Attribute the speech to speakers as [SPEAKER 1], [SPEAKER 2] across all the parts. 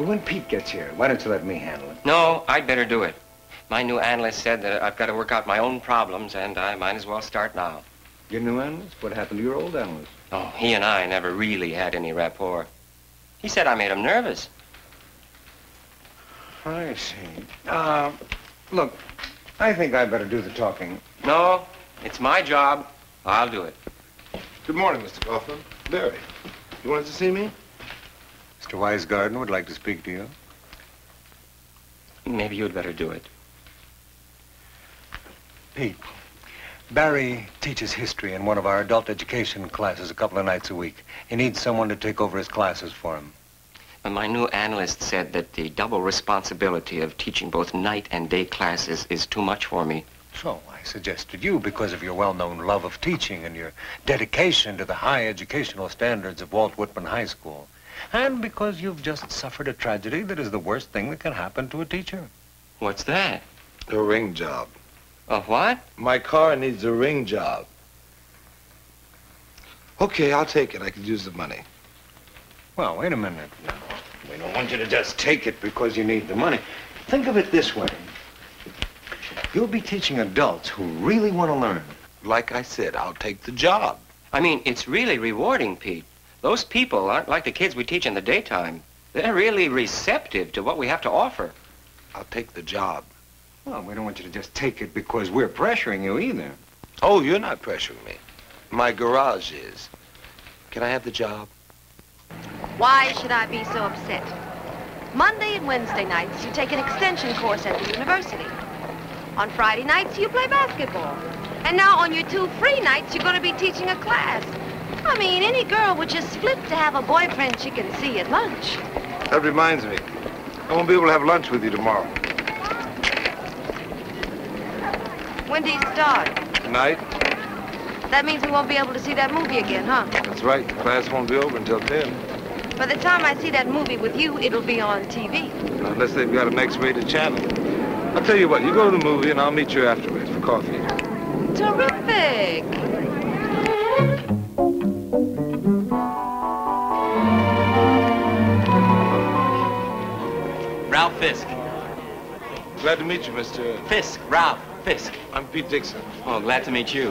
[SPEAKER 1] Well, when Pete gets here, why don't you let me handle it?
[SPEAKER 2] No, I'd better do it. My new analyst said that I've got to work out my own problems, and I might as well start now.
[SPEAKER 1] Your new analyst? What happened to your old analyst?
[SPEAKER 2] Oh, he and I never really had any rapport. He said I made him nervous.
[SPEAKER 1] I see. Look, I think I better do the talking.
[SPEAKER 2] No, it's my job. I'll do it.
[SPEAKER 3] Good morning, Mr. Kaufman. Barry, you wanted to see me?
[SPEAKER 1] Mr. Wisegarden would like to speak to you.
[SPEAKER 2] Maybe you'd better do it.
[SPEAKER 1] Pete, Barry teaches history in one of our adult education classes a couple of nights a week. He needs someone to take over his classes for him.
[SPEAKER 2] But my new analyst said that the double responsibility of teaching both night and day classes is too much for me.
[SPEAKER 1] So I suggested you because of your well-known love of teaching and your dedication to the high educational standards of Walt Whitman High School. And because you've just suffered a tragedy that is the worst thing that can happen to a teacher.
[SPEAKER 2] What's that?
[SPEAKER 3] A ring job.
[SPEAKER 2] A what?
[SPEAKER 3] My car needs a ring job. Okay, I'll take it. I could use the money.
[SPEAKER 1] Well, wait a minute. No, we don't want you to just take it because you need the money. Think of it this way. You'll be teaching adults who really want to learn.
[SPEAKER 3] Like I said, I'll take the job.
[SPEAKER 2] I mean, it's really rewarding, Pete. Those people aren't like the kids we teach in the daytime. They're really receptive to what we have to offer.
[SPEAKER 3] I'll take the job.
[SPEAKER 1] Well, we don't want you to just take it because we're pressuring you either.
[SPEAKER 3] Oh, you're not pressuring me. My garage is. Can I have the job?
[SPEAKER 4] Why should I be so upset? Monday and Wednesday nights, you take an extension course at the university. On Friday nights, you play basketball. And now on your 2 free nights, you're going to be teaching a class. I mean, any girl would just flip to have a boyfriend she can see at lunch.
[SPEAKER 3] That reminds me. I won't be able to have lunch with you tomorrow.
[SPEAKER 4] When do you start?
[SPEAKER 3] Tonight?
[SPEAKER 4] That means we won't be able to see that movie again, huh?
[SPEAKER 3] That's right. The class won't be over until 10.
[SPEAKER 4] By the time I see that movie with you, it'll be on TV.
[SPEAKER 3] Unless they've got an X-rated channel. I'll tell you what, you go to the movie and I'll meet you afterwards for coffee.
[SPEAKER 4] Terrific.
[SPEAKER 5] Ralph Fisk.
[SPEAKER 3] Glad to meet you, Mr.
[SPEAKER 5] Fisk, Ralph Fisk.
[SPEAKER 3] I'm Pete Dixon.
[SPEAKER 5] Oh, glad to meet you.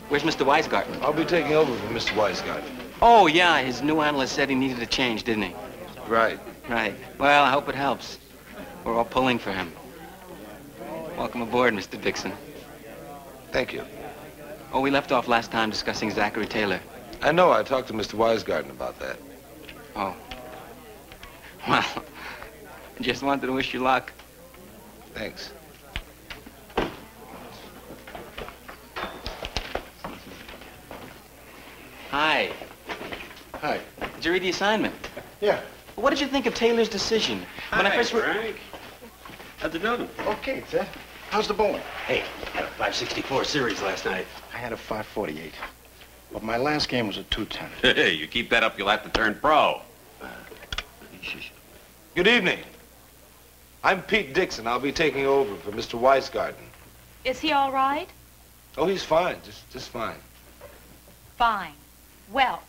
[SPEAKER 5] Where's Mr. Wisegarten?
[SPEAKER 3] I'll be taking over for Mr. Wisegarten.
[SPEAKER 5] Oh, yeah, his new analyst said he needed a change, didn't he?
[SPEAKER 3] Right.
[SPEAKER 5] Right. Well, I hope it helps. We're all pulling for him. Welcome aboard, Mr. Dixon.
[SPEAKER 3] Thank you.
[SPEAKER 5] Oh, we left off last time discussing Zachary Taylor.
[SPEAKER 3] I know. I talked to Mr. Wisegarten about that.
[SPEAKER 5] Oh. Well, I just wanted to wish you luck.
[SPEAKER 3] Thanks.
[SPEAKER 5] Hi.
[SPEAKER 6] Hi.
[SPEAKER 5] Did you read the assignment?
[SPEAKER 6] Yeah.
[SPEAKER 5] What did you think of Taylor's decision? When I first
[SPEAKER 6] Frank. How's it doing? Okay, Ted. How's the bowling?
[SPEAKER 7] Hey, I had a 564 series last night.
[SPEAKER 6] I had a 548. But my last game was a 210.
[SPEAKER 7] Hey, you keep that up, you'll have to turn pro.
[SPEAKER 3] Good evening. I'm Pete Dixon. I'll be taking over for Mr. Wisegarten.
[SPEAKER 8] Is he all right?
[SPEAKER 3] Oh, he's fine. Just fine.
[SPEAKER 8] Fine. Well.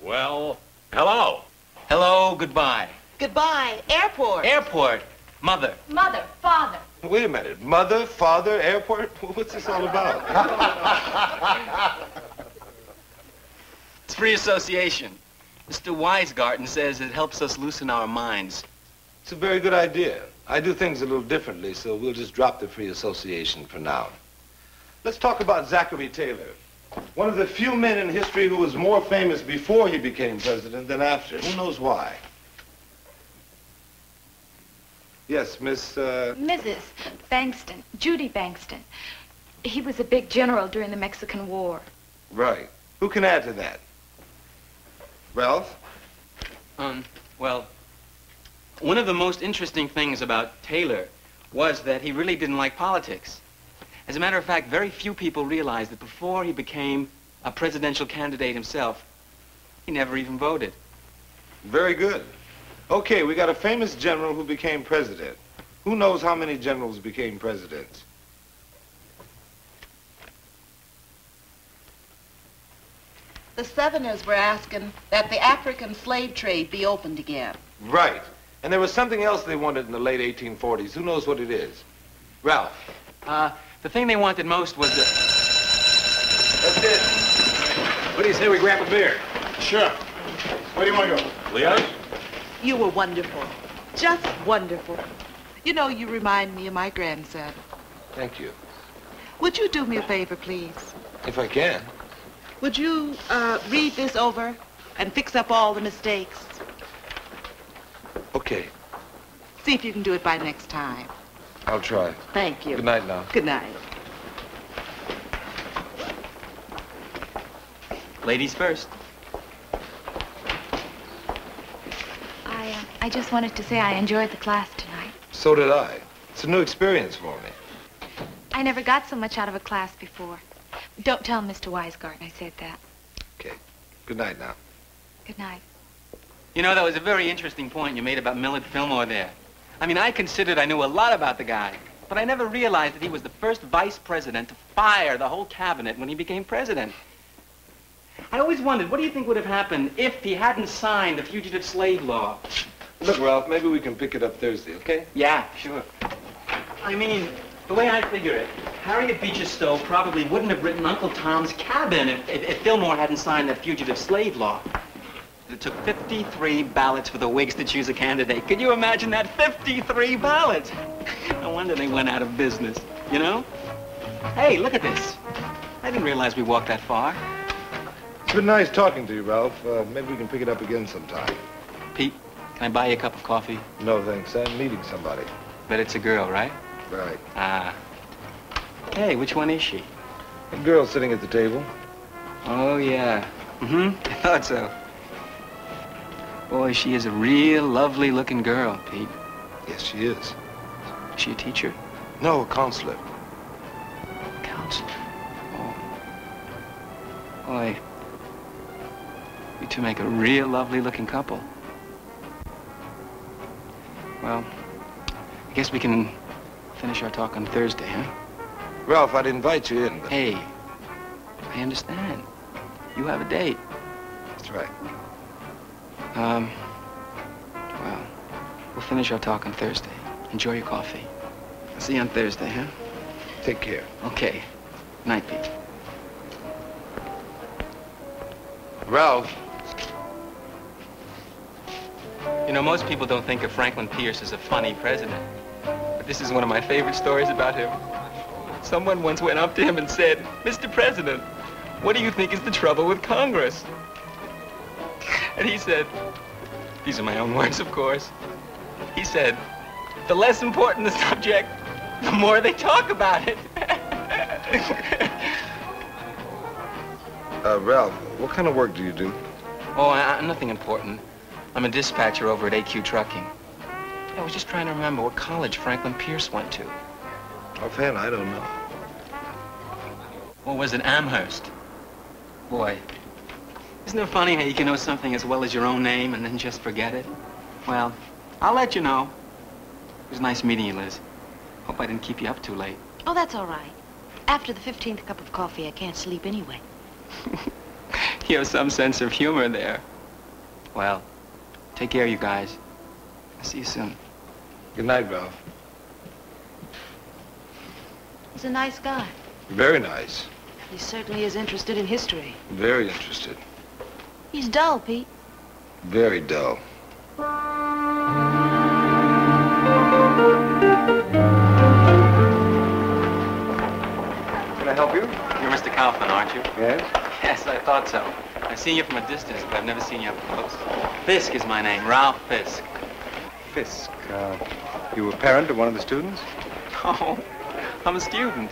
[SPEAKER 7] Well, hello.
[SPEAKER 5] Hello, goodbye.
[SPEAKER 4] Goodbye. Airport.
[SPEAKER 5] Airport. Mother.
[SPEAKER 8] Mother, father.
[SPEAKER 3] Wait a minute. Mother, father, airport? What's this all about?
[SPEAKER 5] It's free association. Mr. Wisegarten says it helps us loosen our minds.
[SPEAKER 3] It's a very good idea. I do things a little differently, so we'll just drop the free association for now. Let's talk about Zachary Taylor. One of the few men in history who was more famous before he became president than after. Who knows why? Yes, Miss,
[SPEAKER 8] Mrs. Bankston, Judy Bankston. He was a big general during the Mexican War.
[SPEAKER 3] Right. Who can add to that? Ralph?
[SPEAKER 5] Well, one of the most interesting things about Taylor was that he really didn't like politics. As a matter of fact, very few people realize that before he became a presidential candidate himself, he never even voted.
[SPEAKER 3] Very good. Okay, we got a famous general who became president. Who knows how many generals became presidents?
[SPEAKER 9] The Southerners were asking that the African slave trade be opened again.
[SPEAKER 3] Right. And there was something else they wanted in the late 1840s. Who knows what it is? Ralph.
[SPEAKER 5] The thing they wanted most was the...
[SPEAKER 3] That's it.
[SPEAKER 7] What do you say we grab a beer?
[SPEAKER 6] Sure. Where do you want to go?
[SPEAKER 7] Leo's?
[SPEAKER 9] You were wonderful. Just wonderful. You know, you remind me of my grandson.
[SPEAKER 3] Thank you.
[SPEAKER 9] Would you do me a favor, please?
[SPEAKER 3] If I can.
[SPEAKER 9] Would you read this over and fix up all the mistakes?
[SPEAKER 3] Okay.
[SPEAKER 9] See if you can do it by next time.
[SPEAKER 3] I'll try.
[SPEAKER 9] Thank you.
[SPEAKER 3] Good night now.
[SPEAKER 9] Good night.
[SPEAKER 5] Ladies first.
[SPEAKER 8] I just wanted to say I enjoyed the class tonight.
[SPEAKER 3] So did I. It's a new experience for me.
[SPEAKER 8] I never got so much out of a class before. Don't tell Mr. Weisgarten I said that.
[SPEAKER 3] Okay. Good night now.
[SPEAKER 8] Good night.
[SPEAKER 5] You know, that was a very interesting point you made about Millard Fillmore there. I mean, I considered I knew a lot about the guy, but I never realized that he was the first vice president to fire the whole cabinet when he became president. I always wondered, what do you think would have happened if he hadn't signed the fugitive slave law?
[SPEAKER 3] Look, Ralph, maybe we can pick it up Thursday, okay?
[SPEAKER 5] Yeah, sure. I mean, the way I figure it, Harriet Beecher Stowe probably wouldn't have written Uncle Tom's Cabin if Fillmore hadn't signed that fugitive slave law. It took 53 ballots for the Whigs to choose a candidate. Could you imagine that? 53 ballots! No wonder they went out of business, you know? Hey, look at this. I didn't realize we walked that far.
[SPEAKER 3] It's been nice talking to you, Ralph. Maybe we can pick it up again sometime.
[SPEAKER 5] Pete, can I buy you a cup of coffee?
[SPEAKER 3] No, thanks. I'm meeting somebody.
[SPEAKER 5] Bet it's a girl, right?
[SPEAKER 3] Right.
[SPEAKER 5] Ah. Hey, which one is she?
[SPEAKER 3] A girl sitting at the table.
[SPEAKER 5] Oh, yeah. Mm-hmm. I thought so. Boy, she is a real lovely-looking girl, Pete.
[SPEAKER 3] Yes, she is.
[SPEAKER 5] Is she a teacher?
[SPEAKER 3] No, a counselor.
[SPEAKER 5] Counselor? Oh. Boy, you two make a real lovely-looking couple. Well, I guess we can finish our talk on Thursday, huh?
[SPEAKER 3] Ralph, I'd invite you in, but...
[SPEAKER 5] Hey, I understand. You have a date.
[SPEAKER 3] That's right.
[SPEAKER 5] Well, we'll finish our talk on Thursday. Enjoy your coffee. I'll see you on Thursday, huh?
[SPEAKER 3] Take care.
[SPEAKER 5] Okay. Night, Pete.
[SPEAKER 3] Ralph.
[SPEAKER 5] You know, most people don't think of Franklin Pierce as a funny president. But this is one of my favorite stories about him. Someone once went up to him and said, "Mr. President, what do you think is the trouble with Congress?" And he said, these are my own words, of course. He said, "The less important the subject, the more they talk about it."
[SPEAKER 3] Ralph, what kind of work do you do?
[SPEAKER 5] Oh, nothing important. I'm a dispatcher over at AQ Trucking. I was just trying to remember what college Franklin Pierce went to.
[SPEAKER 3] Offhand, I don't know.
[SPEAKER 5] Or was it Amherst? Boy, isn't it funny how you can know something as well as your own name and then just forget it? Well, I'll let you know. It was nice meeting you, Liz. Hope I didn't keep you up too late.
[SPEAKER 4] Oh, that's all right. After the 15th cup of coffee, I can't sleep anyway.
[SPEAKER 5] You have some sense of humor there. Well, take care, you guys. I'll see you soon.
[SPEAKER 3] Good night, Ralph.
[SPEAKER 4] He's a nice guy.
[SPEAKER 3] Very nice.
[SPEAKER 4] He certainly is interested in history.
[SPEAKER 3] Very interested.
[SPEAKER 4] He's dull, Pete.
[SPEAKER 3] Very dull.
[SPEAKER 1] Can I help you?
[SPEAKER 5] You're Mr. Kaufman, aren't you?
[SPEAKER 1] Yes?
[SPEAKER 5] Yes, I thought so. I've seen you from a distance, but I've never seen you up close. Fisk is my name, Ralph Fisk.
[SPEAKER 1] Fisk, you a parent of one of the students?
[SPEAKER 5] Oh, I'm a student.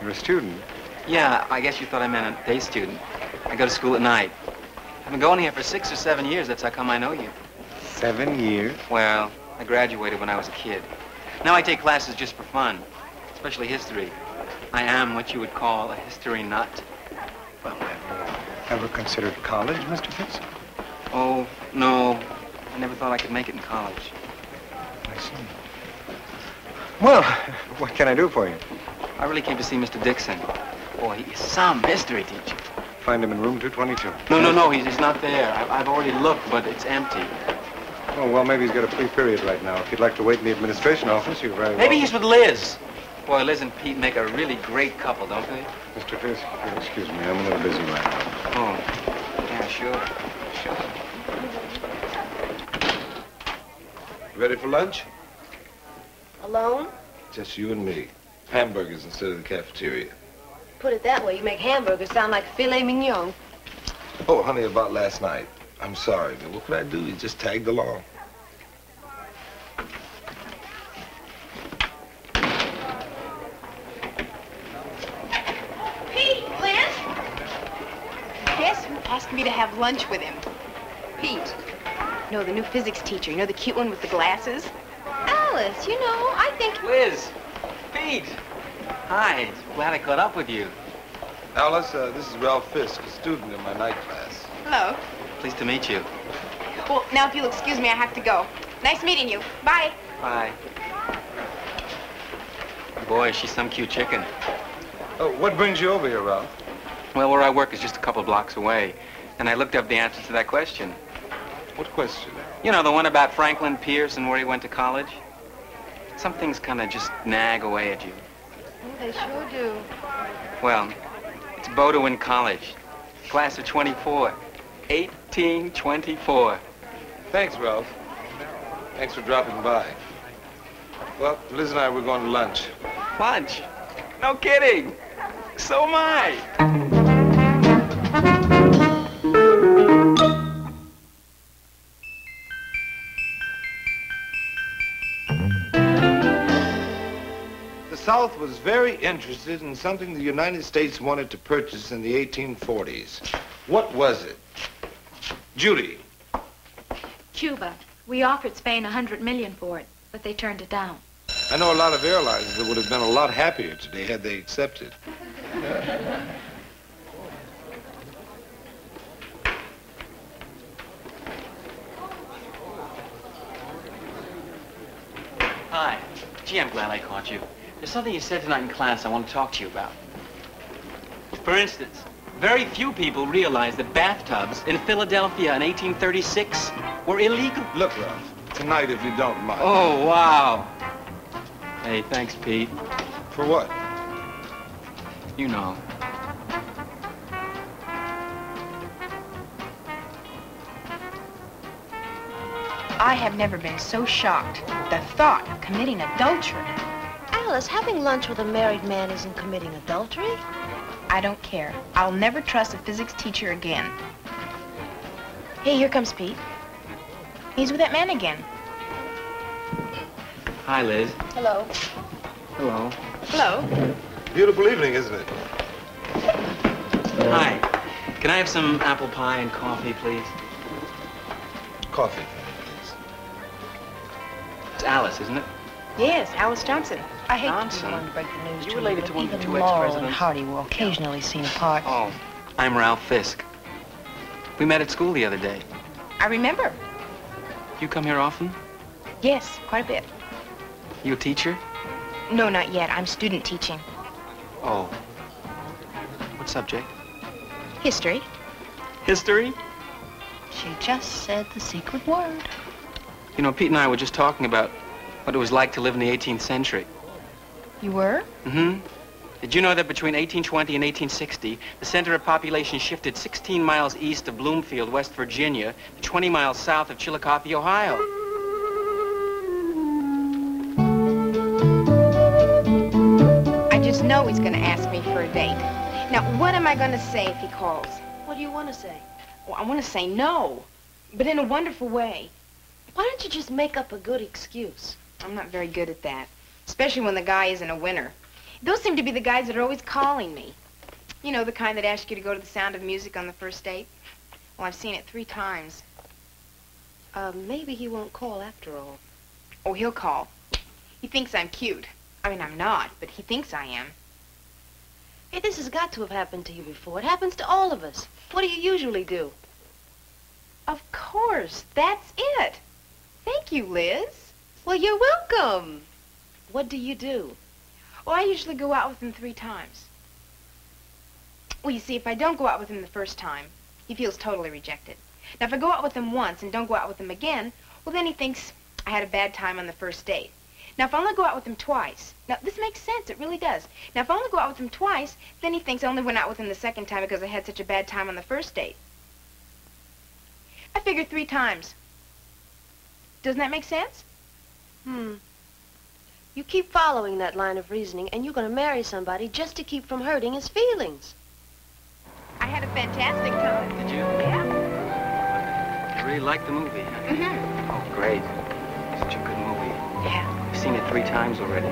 [SPEAKER 1] You're a student?
[SPEAKER 5] Yeah, I guess you thought I meant a day student. I go to school at night. I've been going here for 6 or 7 years. That's how come I know you.
[SPEAKER 1] 7 years?
[SPEAKER 5] Well, I graduated when I was a kid. Now I take classes just for fun, especially history. I am what you would call a history nut.
[SPEAKER 1] Well, have you ever considered college, Mr. Fisk?
[SPEAKER 5] Oh, no. I never thought I could make it in college.
[SPEAKER 1] I see. Well, what can I do for you?
[SPEAKER 5] I really came to see Mr. Dixon. Boy, he is some history teacher.
[SPEAKER 1] Find him in room 222.
[SPEAKER 5] No, he's not there. I've already looked, but it's empty.
[SPEAKER 1] Oh, well, maybe he's got a free period right now. If you'd like to wait in the administration office, you're very
[SPEAKER 5] Maybe
[SPEAKER 1] welcome.
[SPEAKER 5] he's with Liz. Boy, Liz and Pete make a really great couple, don't they?
[SPEAKER 1] Mr. Fisk, excuse me, I'm a little busy right now.
[SPEAKER 5] Oh, yeah, sure.
[SPEAKER 3] Ready for lunch?
[SPEAKER 4] Alone?
[SPEAKER 3] Just you and me. Hamburgers instead of the cafeteria.
[SPEAKER 4] Put it that way, you make hamburgers sound like filet mignon.
[SPEAKER 3] Oh, honey, about last night. I'm sorry, but what could I do? You just tagged along.
[SPEAKER 10] Pete, Liz? Guess who asked me to have lunch with him? Pete. No, the new physics teacher. You know, the cute one with the glasses?
[SPEAKER 4] Alice, you know, I think...
[SPEAKER 5] Liz, Pete. Hi, glad I caught up with you.
[SPEAKER 3] Alice, this is Ralph Fisk, a student in my night class.
[SPEAKER 10] Hello.
[SPEAKER 5] Pleased to meet you.
[SPEAKER 10] Well, now if you'll excuse me, I have to go. Nice meeting you. Bye.
[SPEAKER 5] Bye. Boy, she's some cute chicken.
[SPEAKER 3] Oh, what brings you over here, Ralph?
[SPEAKER 5] Well, where I work is just a couple blocks away. And I looked up the answer to that question.
[SPEAKER 3] What question?
[SPEAKER 5] You know, the one about Franklin Pierce and where he went to college? Some things kind of just nag away at you.
[SPEAKER 4] Oh, they sure do.
[SPEAKER 5] Well, it's Bowdoin College. Class of 24. 1824.
[SPEAKER 3] Thanks, Ralph. Thanks for dropping by. Well, Liz and I, we're going to lunch.
[SPEAKER 5] Lunch? No kidding. So am I.
[SPEAKER 3] The South was very interested in something the United States wanted to purchase in the 1840s. What was it? Judy.
[SPEAKER 8] Cuba. We offered Spain $100 million for it, but they turned it down.
[SPEAKER 3] I know a lot of airlines that would have been a lot happier today had they accepted.
[SPEAKER 5] Hi. Gee, I'm glad I caught you. There's something you said tonight in class I want to talk to you about. For instance, very few people realize that bathtubs in Philadelphia in 1836 were illegal.
[SPEAKER 3] Look, Ralph, tonight, if you don't mind.
[SPEAKER 5] Oh, wow. Hey, thanks, Pete.
[SPEAKER 3] For what?
[SPEAKER 5] You know.
[SPEAKER 10] I have never been so shocked at the thought of committing adultery.
[SPEAKER 4] Alice, having lunch with a married man isn't committing adultery.
[SPEAKER 10] I don't care. I'll never trust a physics teacher again. Hey, here comes Pete. He's with that man again.
[SPEAKER 5] Hi, Liz.
[SPEAKER 4] Hello.
[SPEAKER 5] Hello.
[SPEAKER 10] Hello.
[SPEAKER 3] Beautiful evening, isn't it?
[SPEAKER 5] Hi. Can I have some apple pie and coffee, please?
[SPEAKER 3] Coffee.
[SPEAKER 5] It's Alice, isn't it?
[SPEAKER 10] Yes, Alice Johnson.
[SPEAKER 4] I hate
[SPEAKER 5] Johnson?
[SPEAKER 4] to be the one to break the news
[SPEAKER 5] You
[SPEAKER 4] to
[SPEAKER 5] related
[SPEAKER 4] but
[SPEAKER 5] to one of the
[SPEAKER 4] even
[SPEAKER 5] two
[SPEAKER 4] Laurel and
[SPEAKER 5] ex-presidents?
[SPEAKER 4] Hardy were occasionally seen apart.
[SPEAKER 5] Oh, I'm Ralph Fisk. We met at school the other day.
[SPEAKER 10] I remember.
[SPEAKER 5] You come here often?
[SPEAKER 10] Yes, quite a bit.
[SPEAKER 5] You a teacher?
[SPEAKER 10] No, not yet. I'm student teaching.
[SPEAKER 5] Oh. What subject?
[SPEAKER 10] History.
[SPEAKER 5] History?
[SPEAKER 4] She just said the secret word.
[SPEAKER 5] You know, Pete and I were just talking about what it was like to live in the 18th century.
[SPEAKER 10] You were?
[SPEAKER 5] Mm-hmm. Did you know that between 1820 and 1860, the center of population shifted 16 miles east of Bloomfield, West Virginia, to 20 miles south of Chillicothe, Ohio?
[SPEAKER 10] I just know he's going to ask me for a date. Now, what am I going to say if he calls?
[SPEAKER 4] What do you want to say?
[SPEAKER 10] Well, I want to say no, but in a wonderful way.
[SPEAKER 4] Why don't you just make up a good excuse?
[SPEAKER 10] I'm not very good at that, especially when the guy isn't a winner. Those seem to be the guys that are always calling me. You know, the kind that ask you to go to the Sound of Music on the first date. Well, I've seen it 3 times.
[SPEAKER 4] Maybe he won't call after all.
[SPEAKER 10] Oh, he'll call. He thinks I'm cute. I mean, I'm not, but he thinks I am.
[SPEAKER 4] Hey, this has got to have happened to you before. It happens to all of us. What do you usually do?
[SPEAKER 10] Of course, that's it. Thank you, Liz.
[SPEAKER 4] Well, you're welcome. What do you do?
[SPEAKER 10] Well, I usually go out with him 3 times. Well, you see, if I don't go out with him the first time, he feels totally rejected. Now, if I go out with him once and don't go out with him again, Well, then he thinks I had a bad time on the first date. Now, if I only go out with him twice, now, this makes sense, it really does. Now, if I only go out with him twice, then he thinks I only went out with him the second time because I had such a bad time on the first date. I figure 3 times. Doesn't that make sense?
[SPEAKER 4] You keep following that line of reasoning, and you're going to marry somebody just to keep from hurting his feelings.
[SPEAKER 10] I had a fantastic time.
[SPEAKER 5] Did you?
[SPEAKER 10] Yeah.
[SPEAKER 5] I really liked the movie. Huh?
[SPEAKER 10] Mm-hmm.
[SPEAKER 5] Oh, great. Such a good movie.
[SPEAKER 10] Yeah.
[SPEAKER 5] I've seen it 3 times already.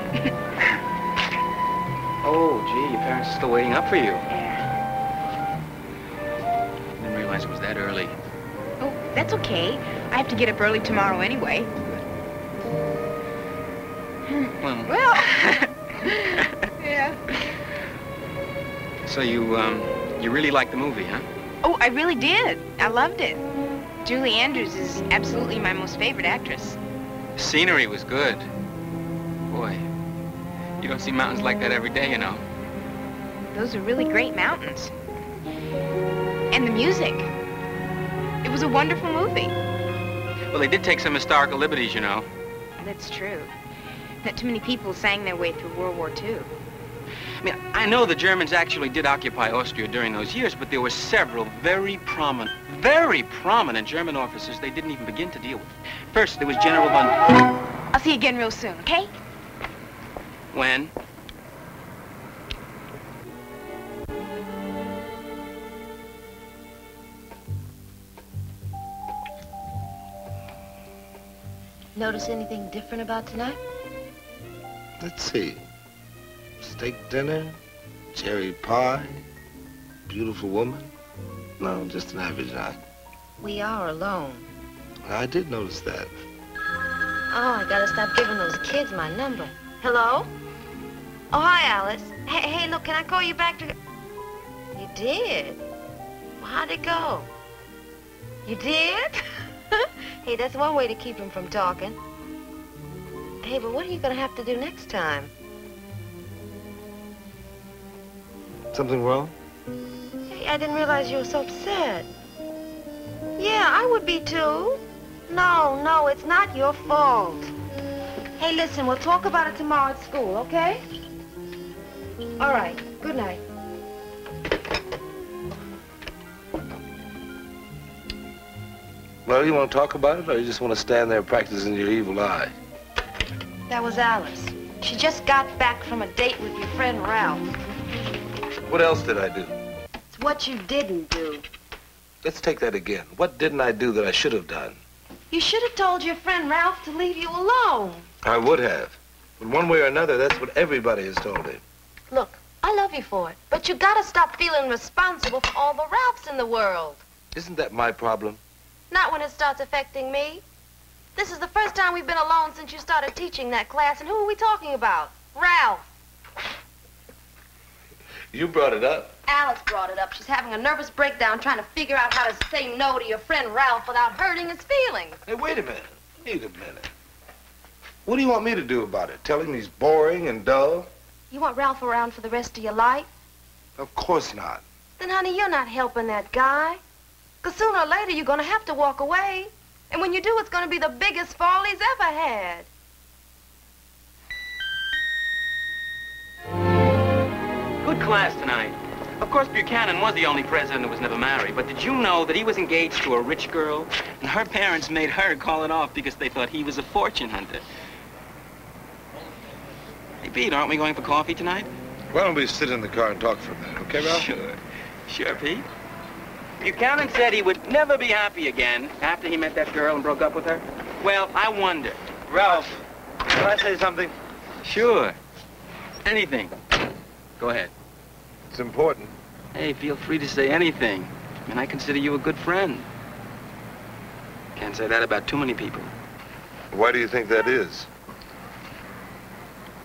[SPEAKER 5] Oh, gee, your parents are still waiting up for you.
[SPEAKER 10] Yeah.
[SPEAKER 5] Didn't realize it was that early.
[SPEAKER 10] Oh, that's okay. I have to get up early tomorrow anyway.
[SPEAKER 5] Well,
[SPEAKER 10] Yeah.
[SPEAKER 5] So you really liked the movie, huh?
[SPEAKER 10] Oh, I really did. I loved it. Julie Andrews is absolutely my most favorite actress.
[SPEAKER 5] The scenery was good. Boy, you don't see mountains like that every day, you know.
[SPEAKER 10] Those are really great mountains. And the music. It was a wonderful movie.
[SPEAKER 5] Well, they did take some historical liberties, you know.
[SPEAKER 10] That's true. Not too many people sang their way through World War II.
[SPEAKER 5] I mean, I know the Germans actually did occupy Austria during those years, but there were several very prominent German officers they didn't even begin to deal with. First, there was General von...
[SPEAKER 10] I'll see you again real soon, okay?
[SPEAKER 5] When?
[SPEAKER 4] Notice anything different about tonight?
[SPEAKER 3] Let's see. Steak dinner, cherry pie, beautiful woman. No, just an average night.
[SPEAKER 4] We are alone.
[SPEAKER 3] I did notice that.
[SPEAKER 4] Oh, I gotta stop giving those kids my number. Hello? Oh, hi, Alice. Hey, look, can I call you back to... You did? Well, how'd it go? You did? Hey, that's one way to keep him from talking. Hey, but what are you gonna have to do next time?
[SPEAKER 3] Something wrong?
[SPEAKER 4] Hey, I didn't realize you were so upset. Yeah, I would be too. No, it's not your fault. Hey, listen, we'll talk about it tomorrow at school, okay? All right, good night.
[SPEAKER 3] Well, you want to talk about it, or you just want to stand there practicing your evil eye?
[SPEAKER 4] That was Alice. She just got back from a date with your friend Ralph.
[SPEAKER 3] What else did I do?
[SPEAKER 4] It's what you didn't do.
[SPEAKER 3] Let's take that again. What didn't I do that I should have done?
[SPEAKER 4] You should have told your friend Ralph to leave you alone.
[SPEAKER 3] I would have. But one way or another, that's what everybody has told him.
[SPEAKER 4] Look, I love you for it, but you gotta stop feeling responsible for all the Ralphs in the world.
[SPEAKER 3] Isn't that my problem?
[SPEAKER 4] Not when it starts affecting me. This is the first time we've been alone since you started teaching that class, and who are we talking about? Ralph.
[SPEAKER 3] You brought it up.
[SPEAKER 4] Alice brought it up. She's having a nervous breakdown trying to figure out how to say no to your friend Ralph without hurting his feelings.
[SPEAKER 3] Hey, wait a minute. Wait a minute. What do you want me to do about it? Tell him he's boring and dull?
[SPEAKER 4] You want Ralph around for the rest of your life?
[SPEAKER 3] Of course not.
[SPEAKER 4] Then, honey, you're not helping that guy. Because sooner or later, you're going to have to walk away. And when you do, it's going to be the biggest fall he's ever had.
[SPEAKER 5] Good class tonight. Of course, Buchanan was the only president who was never married, but did you know that he was engaged to a rich girl? And her parents made her call it off because they thought he was a fortune hunter. Hey, Pete, aren't we going for coffee tonight?
[SPEAKER 3] Why don't we sit in the car and talk for a minute, okay, Ralph?
[SPEAKER 5] Sure, Pete. Buchanan said he would never be happy again after he met that girl and broke up with her. Well, I wonder.
[SPEAKER 6] Ralph, can I say something?
[SPEAKER 5] Sure. Anything. Go ahead.
[SPEAKER 3] It's important.
[SPEAKER 5] Hey, feel free to say anything. I mean, I consider you a good friend. Can't say that about too many people.
[SPEAKER 3] Why do you think that is?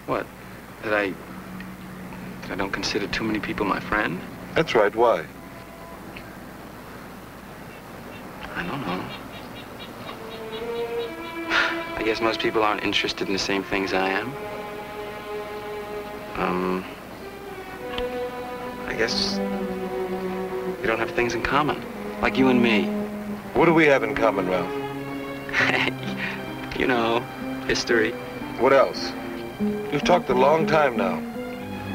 [SPEAKER 5] What? That I don't consider too many people my friend?
[SPEAKER 3] That's right. Why?
[SPEAKER 5] I don't know. I guess most people aren't interested in the same things I am. I guess we don't have things in common, like you and me.
[SPEAKER 3] What do we have in common, Ralph?
[SPEAKER 5] You know, history.
[SPEAKER 3] What else? You've talked a long time now.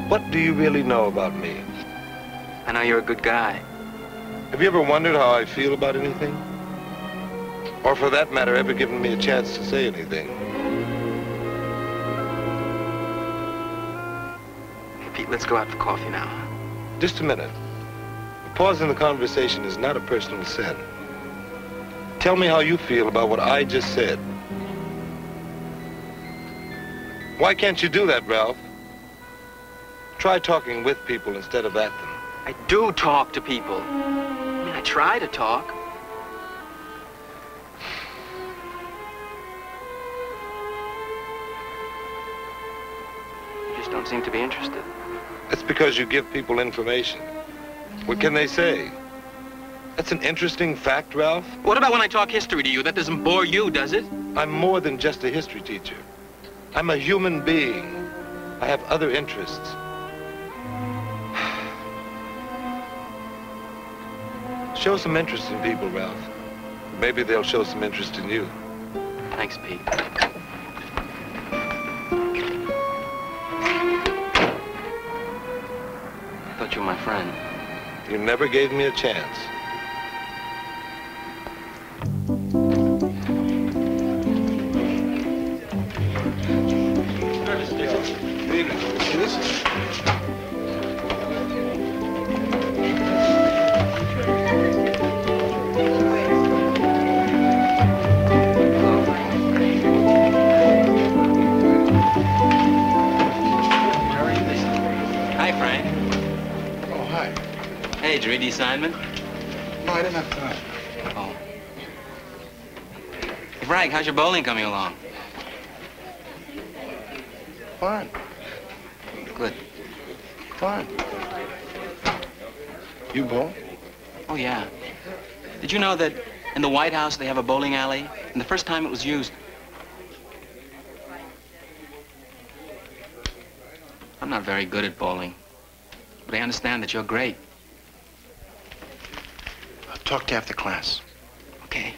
[SPEAKER 3] What do you really know about me?
[SPEAKER 5] I know you're a good guy.
[SPEAKER 3] Have you ever wondered how I feel about anything? Or for that matter, ever given me a chance to say anything?
[SPEAKER 5] Hey, Pete, let's go out for coffee now.
[SPEAKER 3] Just a minute. A pause in the conversation is not a personal sin. Tell me how you feel about what I just said. Why can't you do that, Ralph? Try talking with people instead of at them.
[SPEAKER 5] I do talk to people. I mean, I try to talk. You just don't seem to be interested.
[SPEAKER 3] That's because you give people information. What can they say? That's an interesting fact, Ralph.
[SPEAKER 5] What about when I talk history to you? That doesn't bore you, does it?
[SPEAKER 3] I'm more than just a history teacher. I'm a human being. I have other interests. Show some interest in people, Ralph. Maybe they'll show some interest in you.
[SPEAKER 5] Thanks, Pete. I thought you were my friend.
[SPEAKER 3] You never gave me a chance.
[SPEAKER 5] Did you read the assignment?
[SPEAKER 11] No, I didn't have time.
[SPEAKER 5] Oh. Hey, Frank, how's your bowling coming along?
[SPEAKER 11] Fine.
[SPEAKER 5] Good.
[SPEAKER 11] Fine. You bowl?
[SPEAKER 5] Oh, yeah. Did you know that in the White House they have a bowling alley? And the first time it was used... I'm not very good at bowling. But I understand that you're great.
[SPEAKER 11] I'll talk to you after class.
[SPEAKER 5] Okay.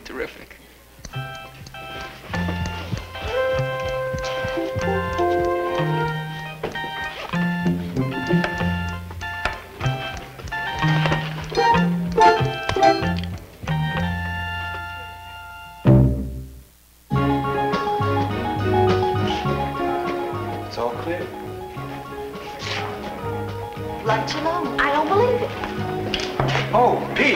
[SPEAKER 5] Terrific.
[SPEAKER 3] It's all clear.
[SPEAKER 4] Lunch alone? I don't believe it.
[SPEAKER 1] Oh, Pete.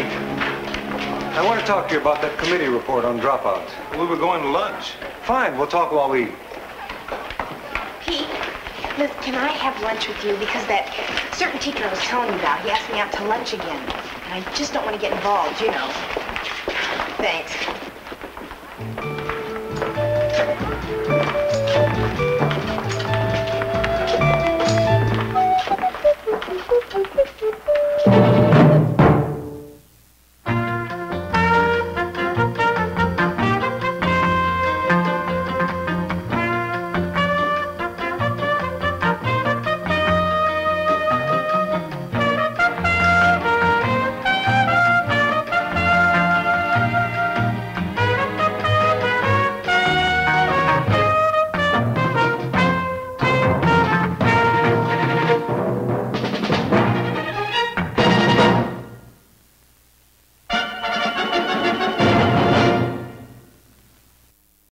[SPEAKER 1] I want to talk to you about that committee report on dropouts.
[SPEAKER 3] We were going to lunch.
[SPEAKER 1] Fine, we'll talk while we eat.
[SPEAKER 10] Pete, Liz, can I have lunch with you? Because that certain teacher I was telling you about, he asked me out to lunch again. And I just don't want to get involved, you know. Thanks.